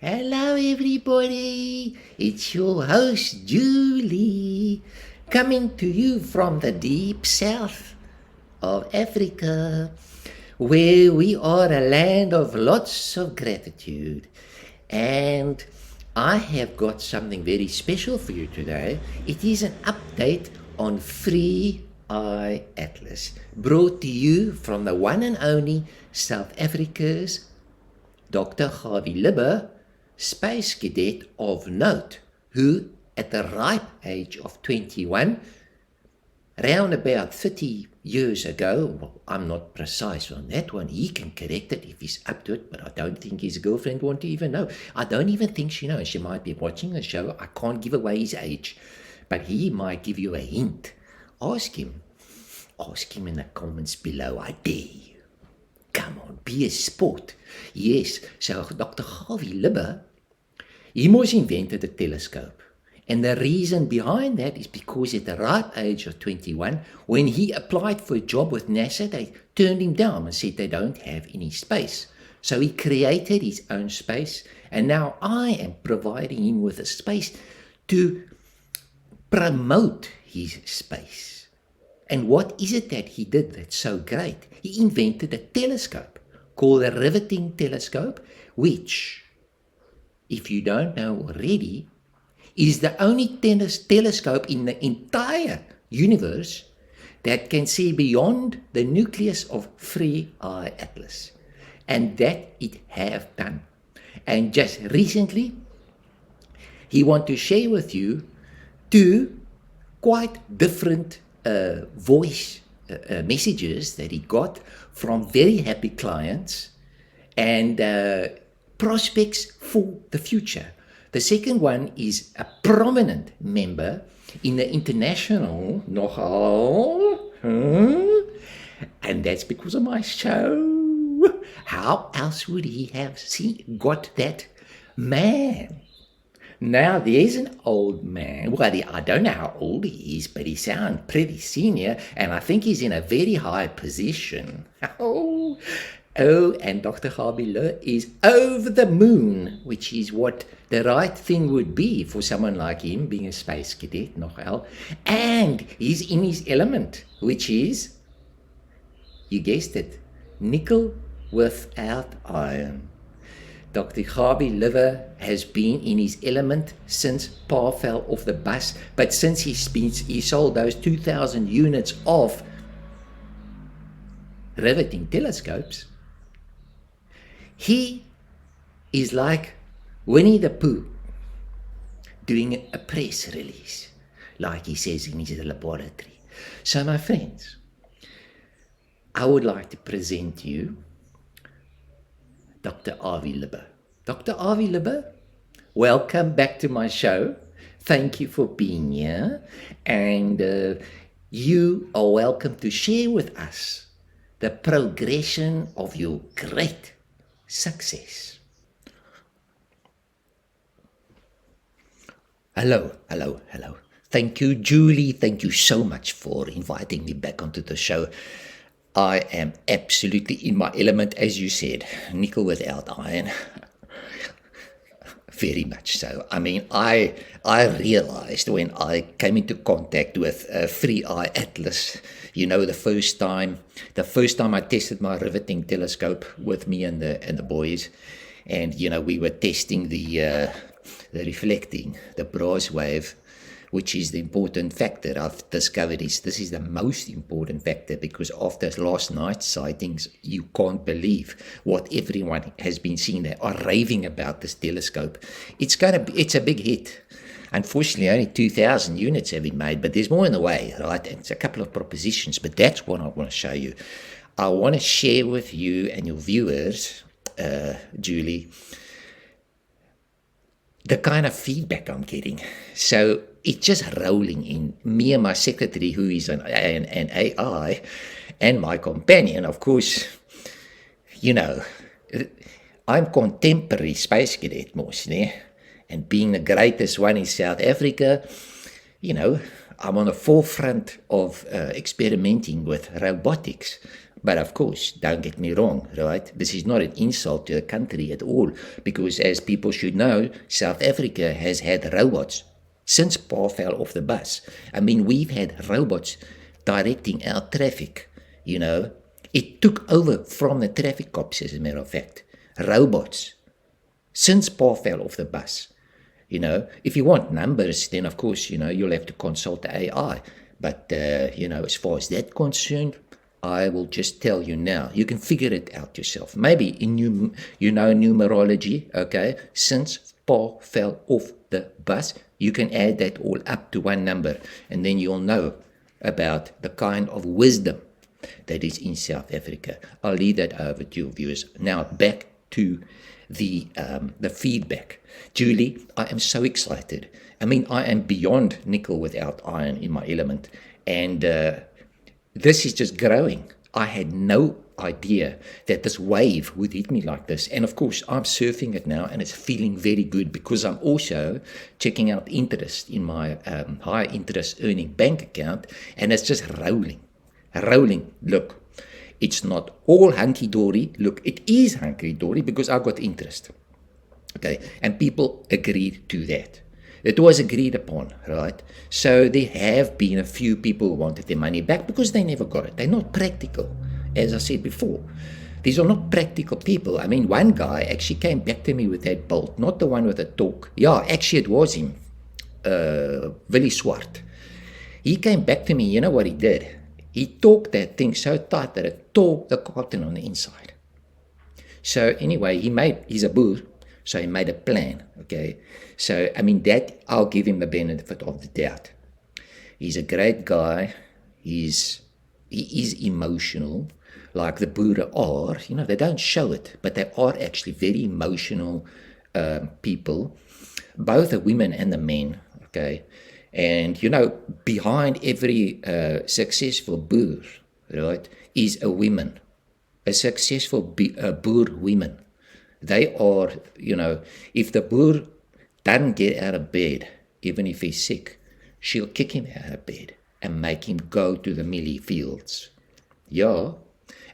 Hello, everybody. It's your host, Julie, coming to you from the deep south of Africa, where we are a land of lots of gratitude. And I have got something very special for you today. It is an update on Free Eye Atlas, brought to you from the one and only South Africa's Dr. Gawie Loebbe, Space Cadet of note, who, at the ripe age of 21, round about 30 years ago, well, I'm not precise on that one, he can correct it if he's up to it, but I don't think his girlfriend wants to even know. I don't even think she knows. She might be watching the show. I can't give away his age, but he might give you a hint. Ask him in the comments below, I dare you. Come on, be a sport. Yes, so Dr. Gawie Loebbe, he must invented a telescope. And the reason behind that is because at the ripe age of 21, when he applied for a job with NASA, they turned him down and said they don't have any space. So he created his own space, and now I am providing him with a space to promote his space. And what is it that he did that's so great? He invented a telescope called the Riveting Telescope, which, if you don't know already, is the only telescope in the entire universe that can see beyond the nucleus of Free Eye Atlas. And that it have done. And just recently, he want to share with you two quite different voice messages that he got from very happy clients and prospects for the future. The second one is a prominent member in the international nogal, and that's because of my show. How else would he have got that man? Now, there's an old man. Well, I don't know how old he is, but he sounds pretty senior, and I think he's in a very high position. Oh, and Dr. Gawie Loebbe is over the moon, which is what the right thing would be for someone like him, being a space cadet, nogal. And he's in his element, which is, you guessed it, nickel without iron. Dr. Gawie Loebbe has been in his element since Pa fell off the bus, but since he sold those 2,000 units of riveting telescopes, he is like Winnie the Pooh doing a press release, like he says in his laboratory. So, my friends, I would like to present you Dr. Gawie Loebbe. Dr. Gawie Loebbe, welcome back to my show. Thank you for being here. And you are welcome to share with us the progression of your great success. Hello. Thank you, Julie. Thank you so much for inviting me back onto the show. I am absolutely in my element, as you said, nickel without iron. Very much so. I mean, I realized when I came into contact with Free Eye Atlas, the first time I tested my riveting telescope with me and the boys, and we were testing the reflecting, the brass wave, which is the important factor. I've discovered this is the most important factor, because after last night's sightings, you can't believe what everyone has been seeing. They are raving about this telescope. It's a big hit. Unfortunately, only 2,000 units have been made, but there's more in the way, right? And it's a couple of propositions, but that's what I want to show you. I want to share with you and your viewers, Julie, the kind of feedback I'm getting. So it's just rolling in. Me and my secretary, who is an AI, and my companion, of course, I'm contemporary space cadet mostly, and being the greatest one in South Africa, I'm on the forefront of experimenting with robotics. But of course, don't get me wrong, right? This is not an insult to the country at all, because as people should know, South Africa has had robots since Paul fell off the bus. I mean, we've had robots directing our traffic, you know. It took over from the traffic cops, as a matter of fact. Robots. Since Paul fell off the bus. You know, if you want numbers, then of course, you know, you'll have to consult the AI. But, you know, as far as that's concerned, I will just tell you now. You can figure it out yourself. Maybe in numerology, okay, since Paul fell off the bus, you can add that all up to one number, and then you'll know about the kind of wisdom that is in South Africa. I'll leave that over to your viewers. Now back to the feedback. Julie, I am so excited. I mean, I am beyond nickel without iron in my element, and this is just growing. I had no idea that this wave would hit me like this, and of course I'm surfing it now, and it's feeling very good because I'm also checking out interest in my high interest earning bank account, and it's just rolling. Look, it's not all hunky-dory. Look, it is hunky-dory because I got interest. Okay, and people agreed to that. It was agreed upon, right? So there have been a few people who wanted their money back because they never got it. They're not practical, as I said before. These are not practical people. I mean, one guy actually came back to me with that bolt, not the one with the talk. Yeah, actually it was him, Willie Swart. He came back to me, you know what he did? He torqued that thing so tight that it tore the cotton on the inside. So anyway, he's a boer, so he made a plan, okay? So, I mean, that, I'll give him the benefit of the doubt. He's a great guy. He is emotional, like the Boer are. You know, they don't show it, but they are actually very emotional people, both the women and the men, okay? And, you know, behind every successful Boer, right, is a woman, a successful Boer woman. They are, you know, if the Boer doesn't get out of bed, even if he's sick, she'll kick him out of bed and make him go to the mealie fields. Yeah.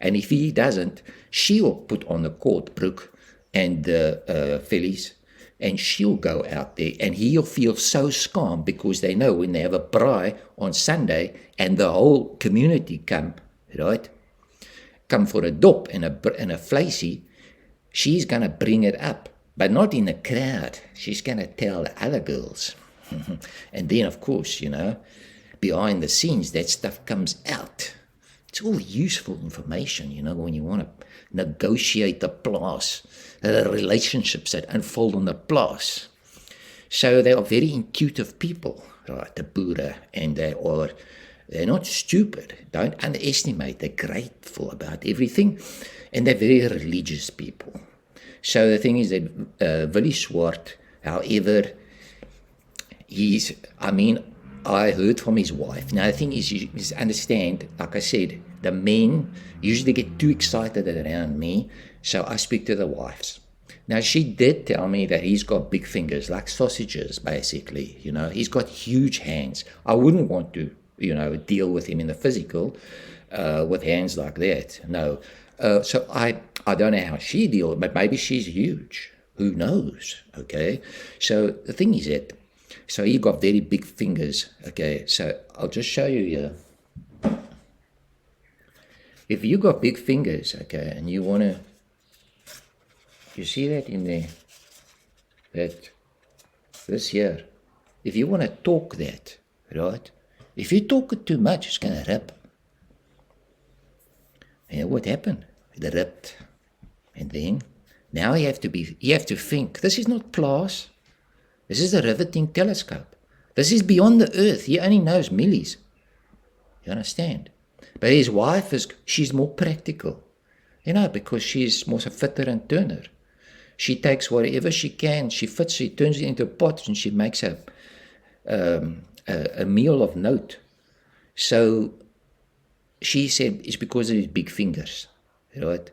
And if he doesn't, she'll put on the koordbroek and the vellies, and she'll go out there, and he'll feel so scam because they know when they have a braai on Sunday and the whole community come, right, come for a dop and a vleisie, she's going to bring it up, but not in a crowd. She's going to tell the other girls. And then, of course, you know, behind the scenes, that stuff comes out. It's all useful information, you know, when you want to negotiate the plaas, the relationships that unfold on the plaas. So they are very intuitive people, right, the Boere, and they're not stupid. Don't underestimate. They're grateful about everything, and they're very religious people. So the thing is that Willie Swart, however, I heard from his wife. Now, the thing is, you understand, like I said, the men usually get too excited around me, so I speak to the wives. Now, she did tell me that he's got big fingers, like sausages, basically. You know, he's got huge hands. I wouldn't want to, you know, deal with him in the physical with hands like that. No. So I don't know how she deals, but maybe she's huge. Who knows? Okay. So the thing is that, so he got very big fingers. Okay. So I'll just show you here. If you got big fingers, okay, and you want to, you see that in there? This here. If you want to talk that, right? If you talk it too much, it's going to rip. And what happened? It ripped. And then, now you have to think. This is not plaas. This is the Riveting Telescope. This is beyond the earth. He only knows millies. You understand? But his wife she's more practical. You know, because she's more a fitter and turner. She takes whatever she can, she turns it into a pot, and she makes a meal of note. So she said it's because of his big fingers, right?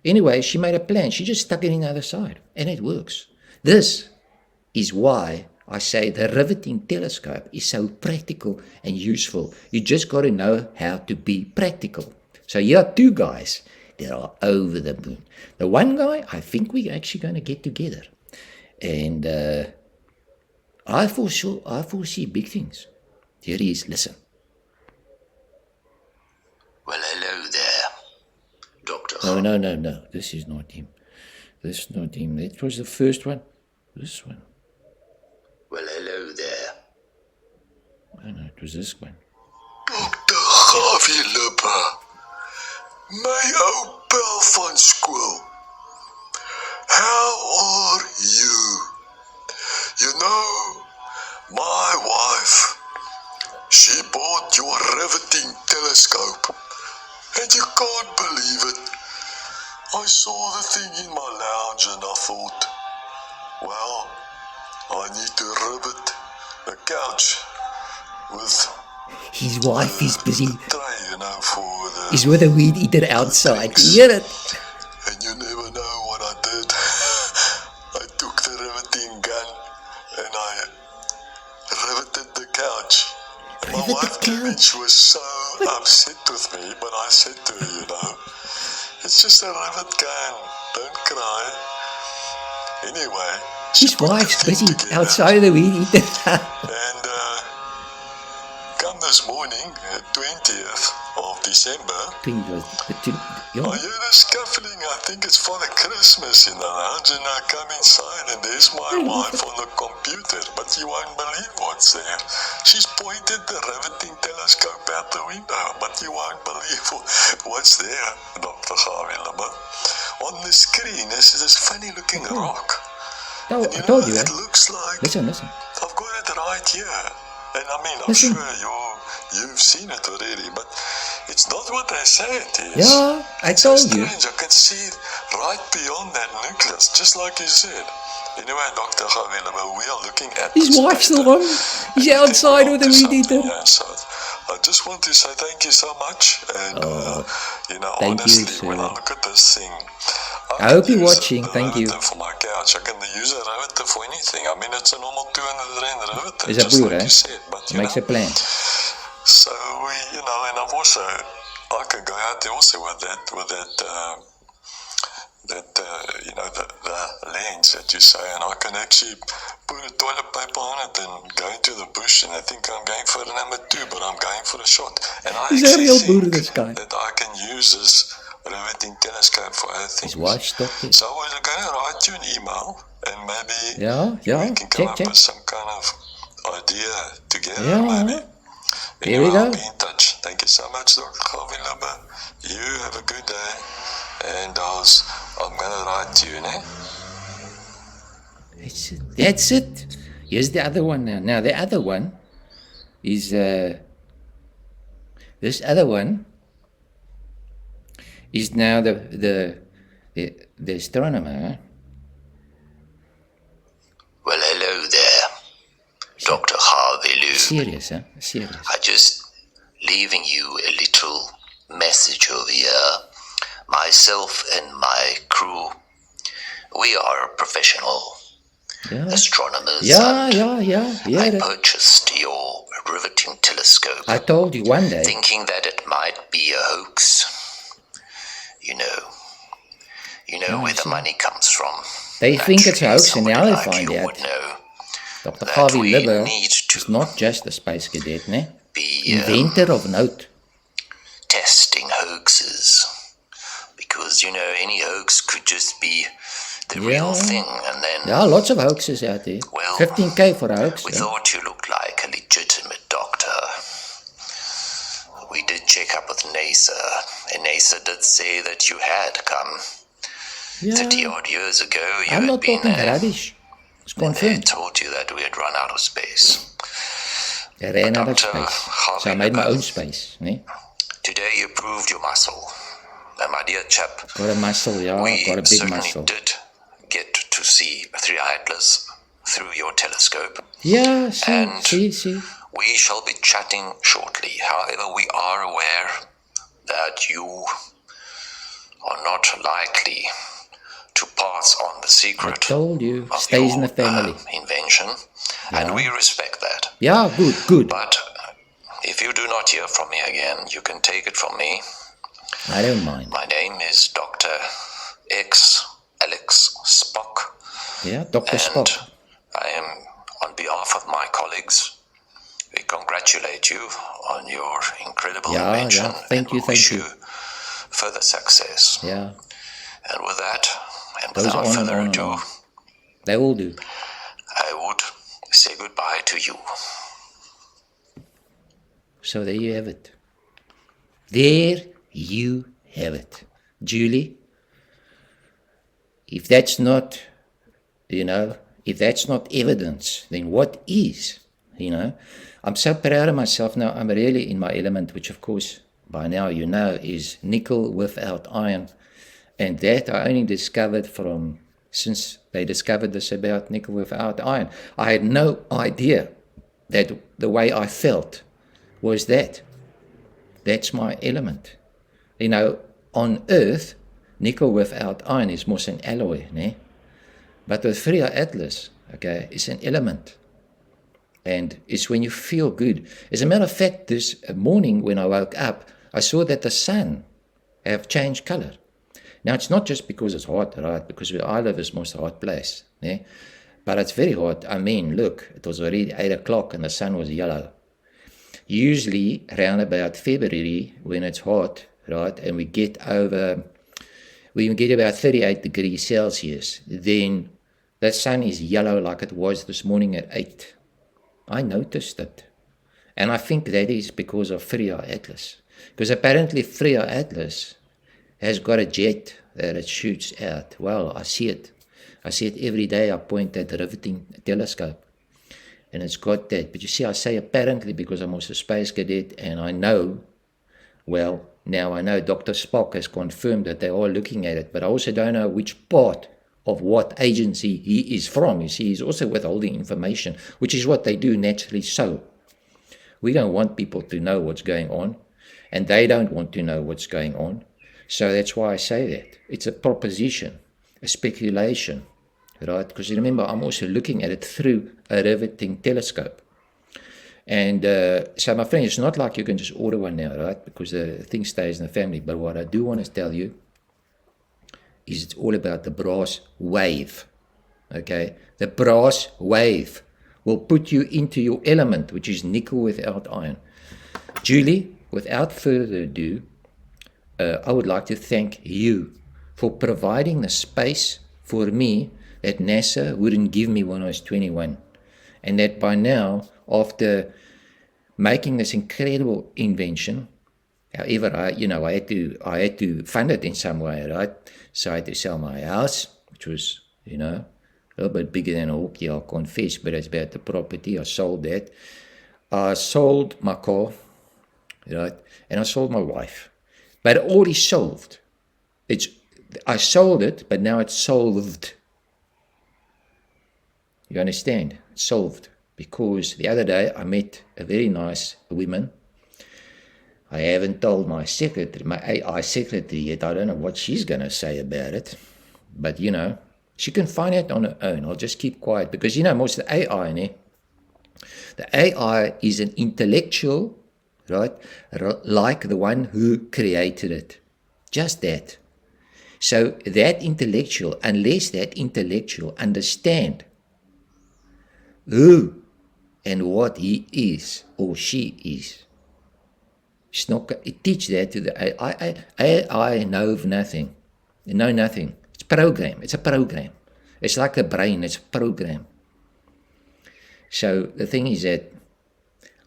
Anyway, she made a plan. She just stuck it in the other side, and it works. This is why I say the Riveting Telescope is so practical and useful. You just got to know how to be practical. So here are two guys that are over the moon. The one guy, I think we're actually going to get together. And I foresee big things. Here he is, listen. Well, hello there, Doctor. No. This is not him. That was the first one. This one. Well, hello there. No, it was this one. Dr. Gawie Loebbe, my old pal van school. How are you? You know, my wife, she bought your riveting telescope, and you can't believe it. I saw the thing in my lounge and I thought, well, I need to rivet the couch with his wife is busy. tray, for the... He's with a weed eater outside. You hear it? And you never know what I did. I took the riveting gun and I riveted the couch. My wife came in, she was so upset with me, but I said to her, it's just a rivet gun, don't cry. Anyway, his wife's busy outside of the weed eater. And come this morning, 20th of December, I hear a scuffling. I think it's Father Christmas in the lounge, and I come inside and there's my wife on the computer, but you won't believe what's there. She's pointed the riveting telescope out the window, but you won't believe what's there, Dr. Gawie Loebbe. On the screen is this funny looking rock. No, I told you. It looks like... Listen. I've got it right here. And I mean, I'm sure you've seen it already, but it's not what they say it is. Yeah, I told you. Strange. I can see it right beyond that nucleus, just like you said. Anyway, Dr. Gawie Loebbe, we are looking at his wife's still on. He's outside with a weed eater. Yeah, so I just want to say thank you so much. And, honestly, when I look at this thing, I hope you're watching. Thank you. For my couch, I can use a riveter for anything. I mean, it's a normal 200 rand riveter. Is a boer, like you said, but, makes a plan. So and I've also, I can go out there also with the lens that you say, and I can actually put a toilet paper on it and go into the bush, and I think I'm going for number 2, but I'm going for a shot. And I actually think that I can use this riveting telescope for other things. His wife stopped it. So I was going to write you an email, and maybe we can come up with some kind of idea together, maybe. Here we go. I'll be in touch. Thank you so much, Dr. Gawie Loebbe. You have a good day, and I'm going to write to you, That's it. Here's the other one now. Now, the other one is, this other one is now the astronomer. Well, hello there, Dr. Gawie Loebbe. Serious, huh? Serious. I just leaving you a little message over here. Myself and my crew, we are professional astronomers. Yeah. I purchased your riveting telescope. I told you one day. Thinking that it might be a hoax. You know where the money comes from. They think it's a hoax, and now they find out. Dr. Gawie Loebbe is not just a Space Cadet, inventor of note. Testing hoaxes. Because, any hoax could just be the real thing, and then... Yeah, lots of hoaxes out there. Well, 15K for a hoax. We thought you looked like a legitimate doctor. We did check up with NASA, and NASA did say that you had come 30-odd years ago. I'm not talking rubbish. It's confirmed. They told you that we had run out of space. They ran out of space. So I made my own space. Today you proved your muscle. And my dear chap, got a muscle, got a big muscle. We did get to see Three Atlas through your telescope. Yeah, see. We shall be chatting shortly. However, we are aware that you are not likely to pass on the secret. I told you, stays in the family. Invention, and we respect that. Yeah, good. But if you do not hear from me again, you can take it from me I don't mind. My name is Dr. X Alex Spock. Yeah, Dr. Spock. And I am, on behalf of my colleagues, we congratulate you on your incredible invention. Thank you. Wish you further success. Yeah. And with that, and goes without on further and on ado, and on. They all do. I would say goodbye to you. So there you have it. There you have it. Julie, if that's not, if that's not evidence, then what is? I'm so proud of myself now. I'm really in my element, which of course by now is nickel without iron. And that I only discovered since they discovered this about nickel without iron. I had no idea that the way I felt was that. That's my element. On Earth, nickel without iron is more an alloy, né? But with Freya Atlas, okay, it's an element. And it's when you feel good. As a matter of fact, this morning when I woke up, I saw that the sun have changed color. Now, it's not just because it's hot, right? Because where I live is most hot place, né? But it's very hot. I mean, look, it was already 8 o'clock and the sun was yellow. Usually, around about February, when it's hot, right, and we get about 38 degrees Celsius, then the sun is yellow like it was this morning at 8. I noticed it. And I think that is because of Freya Atlas. Because apparently Freya Atlas has got a jet that it shoots out. Well, I see it. I see it every day. I point at the Riveting Telescope. And it's got that. But you see, I say apparently because I'm also a Space Cadet, and I know, well, now I know Dr. Spock has confirmed that they are looking at it, but I also don't know which part of what agency he is from. You see, he's also withholding information, which is what they do naturally so. We don't want people to know what's going on, and they don't want to know what's going on. So that's why I say that. It's a proposition, a speculation, right? Because remember, I'm also looking at it through a riveting telescope. And so, my friend, it's not like you can just order one now, right? Because the thing stays in the family. But what I do want to tell you is it's all about the brass wave, okay? The brass wave will put you into your element, which is nickel without iron. Julie, without further ado, I would like to thank you for providing the space for me that NASA wouldn't give me when I was 21. And that by now, after making this incredible invention, however, I had to fund it in some way, right? So I had to sell my house, which was, a little bit bigger than a hockey, I'll confess, but it's about the property. I sold that. I sold my car, right? And I sold my wife. But it already solved. I sold it, but now it's solved. You understand? It's solved. Because the other day I met a very nice woman. I haven't told my AI secretary yet. I don't know what she's going to say about it. But, she can find it on her own. I'll just keep quiet. Because, most of the AI, the AI is an intellectual, right? Like the one who created it. Just that. So that intellectual, unless that intellectual understand who and what he is or she is, it's not teach that to the AI. AI knows nothing. They know nothing. It's program. It's a program. It's like the brain. It's a program. So the thing is that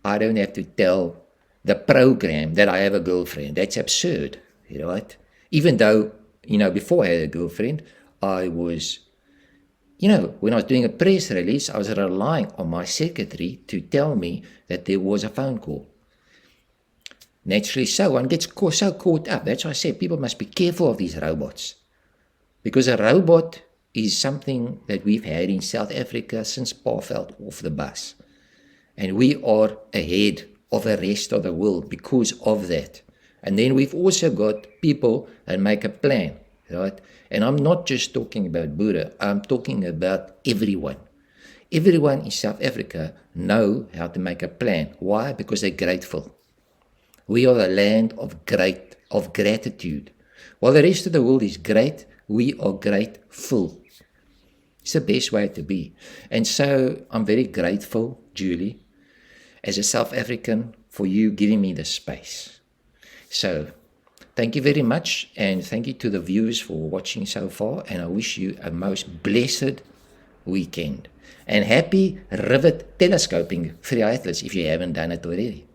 I don't have to tell the program that I have a girlfriend. That's absurd, right? Even though, before I had a girlfriend, I was, when I was doing a press release, I was relying on my secretary to tell me that there was a phone call. Naturally so, one gets so caught up. That's why I say people must be careful of these robots. Because a robot is something that we've had in South Africa since Pa fell off the bus. And we are ahead of the rest of the world because of that. And then we've also got people that make a plan, right? And I'm not just talking about Buddha, I'm talking about everyone. Everyone in South Africa know how to make a plan. Why? Because they're grateful. We are the land of great of gratitude. While the rest of the world is great, we are grateful. It's the best way to be. And so I'm very grateful, Julie, as a South African, for you giving me the space. So thank you very much, and thank you to the viewers for watching so far, and I wish you a most blessed weekend. And happy rivet telescoping for the athletes if you haven't done it already.